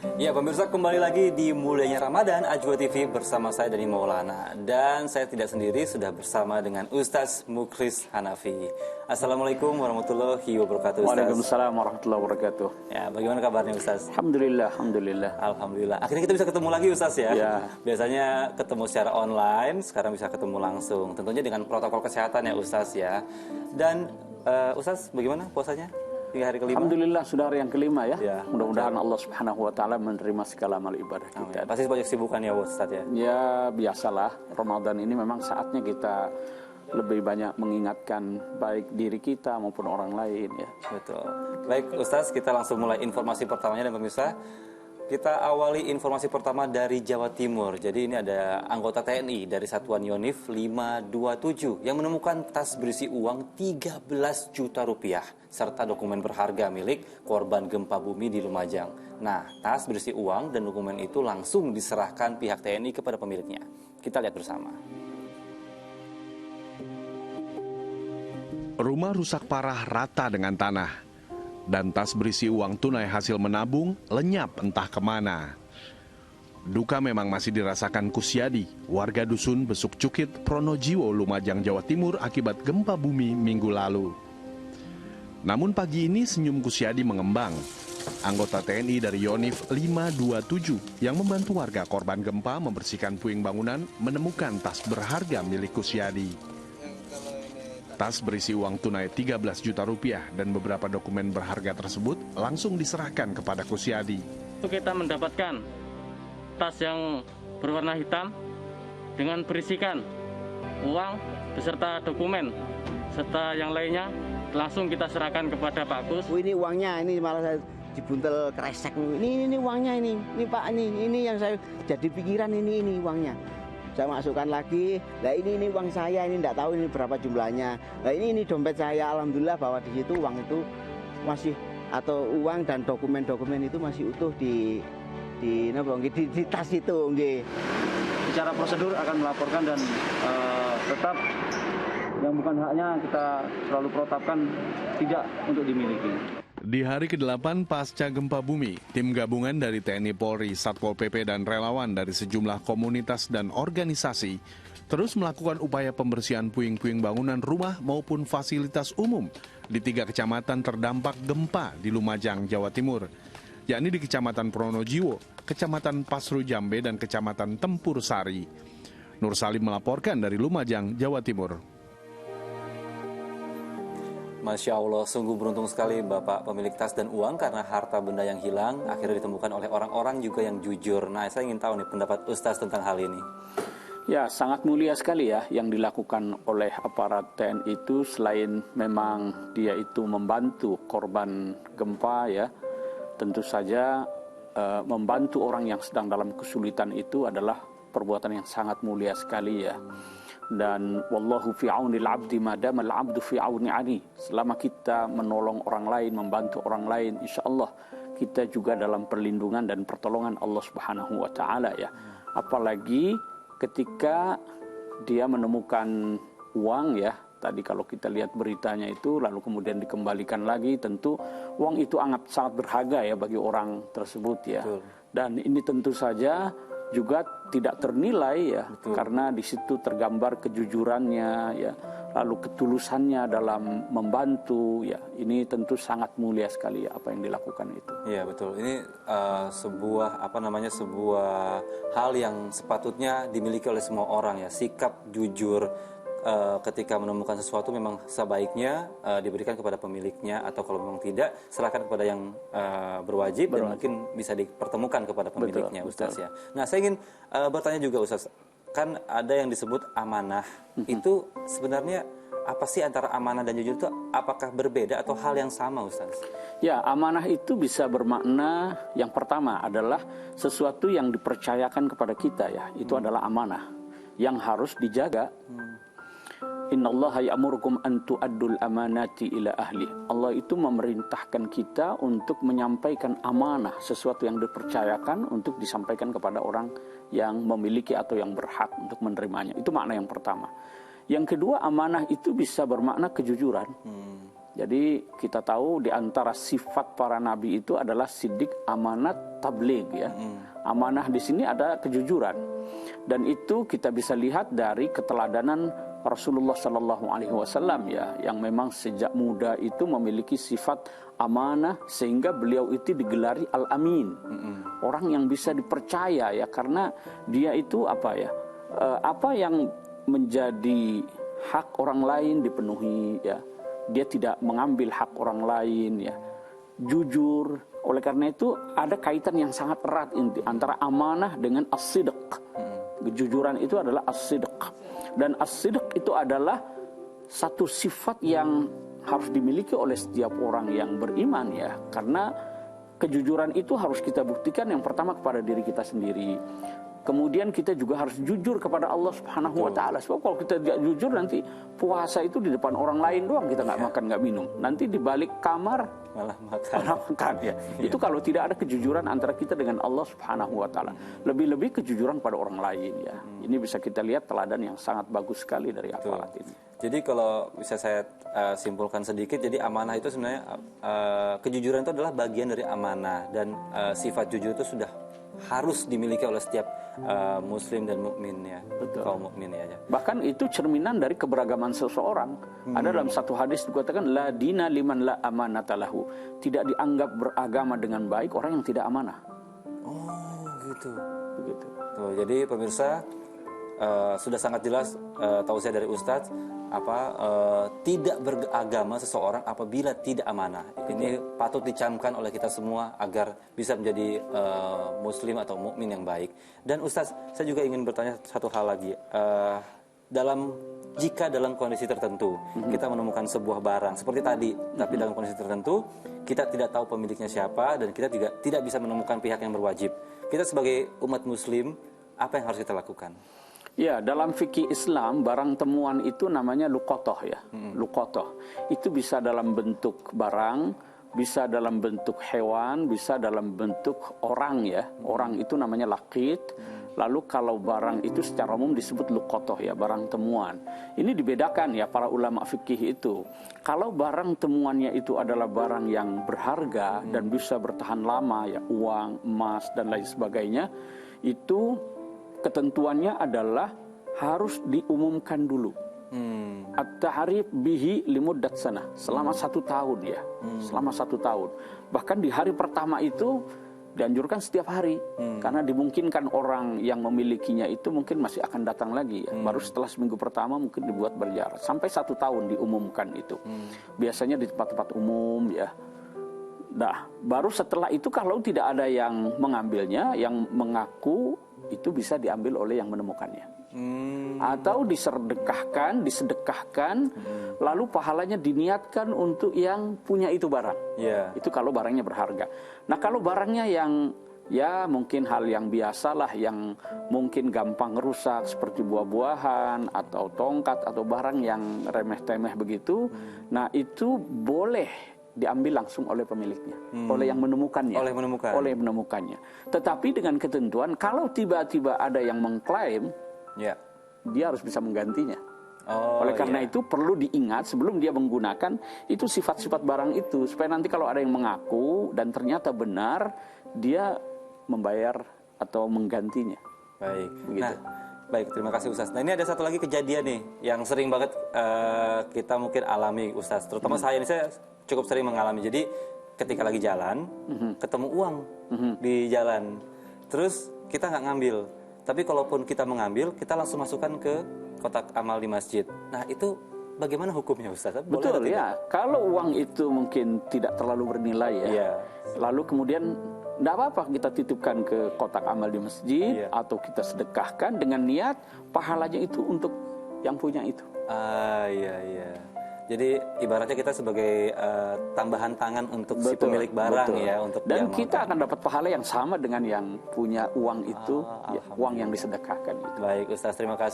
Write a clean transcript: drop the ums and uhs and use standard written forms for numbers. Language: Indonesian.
Ya pemirsa, kembali lagi di Mulianya Ramadan Ajwa TV bersama saya Dani Maulana. Dan saya tidak sendiri, sudah bersama dengan Ustaz Muklis Hanafi. Assalamualaikum warahmatullahi wabarakatuh, Ustaz. Waalaikumsalam warahmatullahi wabarakatuh. Ya, bagaimana kabarnya, Ustaz? Alhamdulillah, Alhamdulillah. Alhamdulillah. Akhirnya kita bisa ketemu lagi, Ustaz, ya? Ya. Biasanya ketemu secara online, sekarang bisa ketemu langsung. Tentunya dengan protokol kesehatan ya, Ustaz, ya. Dan Ustaz, bagaimana puasanya? Hingga hari kelima? Alhamdulillah sudah hari yang kelima ya. Ya, mudah-mudahan Allah Subhanahu wa taala menerima segala amal ibadah kita. Amin. Pasti banyak kesibukan ya, Ustaz, ya. Ya, biasalah. Ramadan ini memang saatnya kita lebih banyak mengingatkan baik diri kita maupun orang lain ya. Betul. Baik, Ustaz, kita langsung mulai informasi pertamanya dan pemirsa. Kita awali informasi pertama dari Jawa Timur. Jadi ini ada anggota TNI dari Satuan Yonif 527 yang menemukan tas berisi uang 13 juta rupiah serta dokumen berharga milik korban gempa bumi di Lumajang. Nah, tas berisi uang dan dokumen itu langsung diserahkan pihak TNI kepada pemiliknya. Kita lihat bersama. Rumah rusak parah rata dengan tanah. Dan tas berisi uang tunai hasil menabung lenyap entah kemana. Duka memang masih dirasakan Kusyadi, warga dusun Besuk Cukit, Pronojiwo, Lumajang, Jawa Timur akibat gempa bumi minggu lalu. Namun pagi ini senyum Kusyadi mengembang. Anggota TNI dari Yonif 527 yang membantu warga korban gempa membersihkan puing bangunan menemukan tas berharga milik Kusyadi. Tas berisi uang tunai 13 juta rupiah dan beberapa dokumen berharga tersebut langsung diserahkan kepada Kusyadi. Kita mendapatkan tas yang berwarna hitam dengan berisikan uang beserta dokumen serta yang lainnya langsung kita serahkan kepada Pak Kus. Ini uangnya, ini malah saya dibuntel kresek. Ini uangnya ini Pak, ini yang saya jadi pikiran ini uangnya. Saya masukkan lagi, nah ini uang saya, ini tidak tahu ini berapa jumlahnya. Nah ini dompet saya, alhamdulillah bahwa di situ uang itu masih, atau uang dan dokumen-dokumen itu masih utuh di tas itu. Secara prosedur akan melaporkan dan tetap yang bukan haknya kita selalu protapkan tidak untuk dimiliki. Di hari ke-8 pasca gempa bumi, tim gabungan dari TNI Polri, Satpol PP, dan relawan dari sejumlah komunitas dan organisasi terus melakukan upaya pembersihan puing-puing bangunan rumah maupun fasilitas umum di 3 kecamatan terdampak gempa di Lumajang, Jawa Timur, yakni di Kecamatan Pronojiwo, Kecamatan Pasru Jambe, dan Kecamatan Tempur Sari. Nur Salim melaporkan dari Lumajang, Jawa Timur. Masya Allah, sungguh beruntung sekali Bapak pemilik tas dan uang karena harta benda yang hilang akhirnya ditemukan oleh orang-orang juga yang jujur. Nah, saya ingin tahu nih pendapat Ustaz tentang hal ini. Ya, sangat mulia sekali ya yang dilakukan oleh aparat TNI itu. Selain memang dia itu membantu korban gempa ya, tentu saja membantu orang yang sedang dalam kesulitan itu adalah perbuatan yang sangat mulia sekali ya. Dan wallahu fi aunil abdi madama al abdu fi auni ani. Selama kita menolong orang lain, membantu orang lain, insyaallah kita juga dalam perlindungan dan pertolongan Allah Subhanahu wa taala ya. Apalagi ketika dia menemukan uang ya. Tadi kalau kita lihat beritanya itu lalu kemudian dikembalikan lagi, tentu uang itu sangat berharga ya bagi orang tersebut ya. Betul. Dan ini tentu saja juga tidak ternilai ya. Betul. Karena di situ tergambar kejujurannya ya, lalu ketulusannya dalam membantu ya. Ini tentu sangat mulia sekali ya apa yang dilakukan itu. Iya betul. Ini sebuah hal yang sepatutnya dimiliki oleh semua orang ya. Sikap jujur ketika menemukan sesuatu memang sebaiknya diberikan kepada pemiliknya, atau kalau memang tidak serahkan kepada yang berwajib dan mungkin bisa dipertemukan kepada pemiliknya. Betul, Ustaz ya. Nah, saya ingin bertanya juga Ustaz, kan ada yang disebut amanah. Itu sebenarnya apa sih antara amanah dan jujur itu? Apakah berbeda atau hal yang sama, Ustaz? Ya, amanah itu bisa bermakna yang pertama adalah sesuatu yang dipercayakan kepada kita ya. Itu adalah amanah yang harus dijaga. Innallaha ya'murukum an tu'addul amanati ila ahli. Allah itu memerintahkan kita untuk menyampaikan amanah, sesuatu yang dipercayakan untuk disampaikan kepada orang yang memiliki atau yang berhak untuk menerimanya. Itu makna yang pertama. Yang kedua, amanah itu bisa bermakna kejujuran. Jadi kita tahu di antara sifat para nabi itu adalah sidik, amanat, tabligh ya. Amanah di sini ada kejujuran. Dan itu kita bisa lihat dari keteladanan Rasulullah Sallallahu Alaihi Wasallam ya, yang memang sejak muda itu memiliki sifat amanah sehingga beliau itu digelari Al-Amin. Orang yang bisa dipercaya ya, karena dia itu apa yang menjadi hak orang lain dipenuhi ya. Dia tidak mengambil hak orang lain ya. Jujur. Oleh karena itu ada kaitan yang sangat erat antara amanah dengan as-sidq. Kejujuran itu adalah as-sidq. Dan as-sidq itu adalah satu sifat yang harus dimiliki oleh setiap orang yang beriman ya. Karena kejujuran itu harus kita buktikan yang pertama kepada diri kita sendiri. Kemudian kita juga harus jujur kepada Allah Subhanahu wa Ta'ala. Sebab kalau kita tidak jujur, nanti puasa itu di depan orang lain doang, kita nggak makan, nggak minum. Nanti di balik kamar malah makan ya. Itu kalau tidak ada kejujuran antara kita dengan Allah Subhanahu wa Ta'ala. Lebih-lebih kejujuran pada orang lain ya. Ini bisa kita lihat teladan yang sangat bagus sekali dari aparat ini. Jadi kalau bisa saya simpulkan sedikit, jadi amanah itu sebenarnya kejujuran itu adalah bagian dari amanah, dan sifat jujur itu sudah harus dimiliki oleh setiap muslim dan mukmin ya. Betul. Kaum mukmin ya. Bahkan itu cerminan dari keberagaman seseorang. Ada dalam satu hadis dikatakan la dina liman la amanatalahu. Tidak dianggap beragama dengan baik orang yang tidak amanah. Oh, gitu. Begitu. Tuh, jadi pemirsa sudah sangat jelas tausiah dari Ustadz tidak beragama seseorang apabila tidak amanah. Ini patut dicamkan oleh kita semua agar bisa menjadi muslim atau mukmin yang baik. Dan Ustadz, saya juga ingin bertanya satu hal lagi. Jika dalam kondisi tertentu kita menemukan sebuah barang seperti tadi, tapi dalam kondisi tertentu kita tidak tahu pemiliknya siapa dan kita tidak bisa menemukan pihak yang berwajib. Kita sebagai umat muslim, apa yang harus kita lakukan? Ya, dalam fikih Islam barang temuan itu namanya luqatoh ya. Luqatoh. Itu bisa dalam bentuk barang, bisa dalam bentuk hewan, bisa dalam bentuk orang ya. Orang itu namanya laqit. Lalu kalau barang itu secara umum disebut luqatoh ya, barang temuan. Ini dibedakan ya para ulama fikih itu. Kalau barang temuannya itu adalah barang yang berharga dan bisa bertahan lama ya, uang, emas dan lain sebagainya, itu ketentuannya adalah harus diumumkan dulu. At-ta'rif bihi limuddat sanah, selama 1 tahun ya. Selama 1 tahun. Bahkan di hari pertama itu dianjurkan setiap hari. Karena dimungkinkan orang yang memilikinya itu mungkin masih akan datang lagi ya. Baru setelah seminggu pertama mungkin dibuat berjarak. Sampai 1 tahun diumumkan itu. Biasanya di tempat-tempat umum ya. Nah, baru setelah itu kalau tidak ada yang mengambilnya, yang mengaku, itu bisa diambil oleh yang menemukannya. Atau disedekahkan, lalu pahalanya diniatkan untuk yang punya itu barang. Itu kalau barangnya berharga. Nah, kalau barangnya yang ya mungkin hal yang biasalah, yang mungkin gampang rusak seperti buah-buahan atau tongkat atau barang yang remeh-temeh begitu, nah itu boleh diambil langsung oleh pemiliknya, oleh yang menemukannya, oleh menemukannya. Tetapi dengan ketentuan kalau tiba-tiba ada yang mengklaim, dia harus bisa menggantinya. Oleh karena itu perlu diingat sebelum dia menggunakan itu sifat-sifat barang itu, supaya nanti kalau ada yang mengaku dan ternyata benar, dia membayar atau menggantinya. Baik. Begitu. Nah, baik, terima kasih Ustaz. Nah, ini ada satu lagi kejadian nih yang sering banget kita mungkin alami Ustaz. Terutama saya cukup sering mengalami. Jadi ketika lagi jalan, ketemu uang di jalan, terus kita nggak ngambil. Tapi kalaupun kita mengambil, kita langsung masukkan ke kotak amal di masjid. Nah, itu bagaimana hukumnya Ustaz? Boleh betul ya. Kalau uang itu mungkin tidak terlalu bernilai ya. Lalu kemudian tidak apa-apa kita titipkan ke kotak amal di masjid atau kita sedekahkan dengan niat pahalanya itu untuk yang punya itu. Iya. Jadi ibaratnya kita sebagai tambahan tangan untuk si pemilik barang ya, untuk dan kita akan dapat pahala yang sama dengan yang punya uang itu, uang yang disedekahkan itu. Baik Ustaz, terima kasih.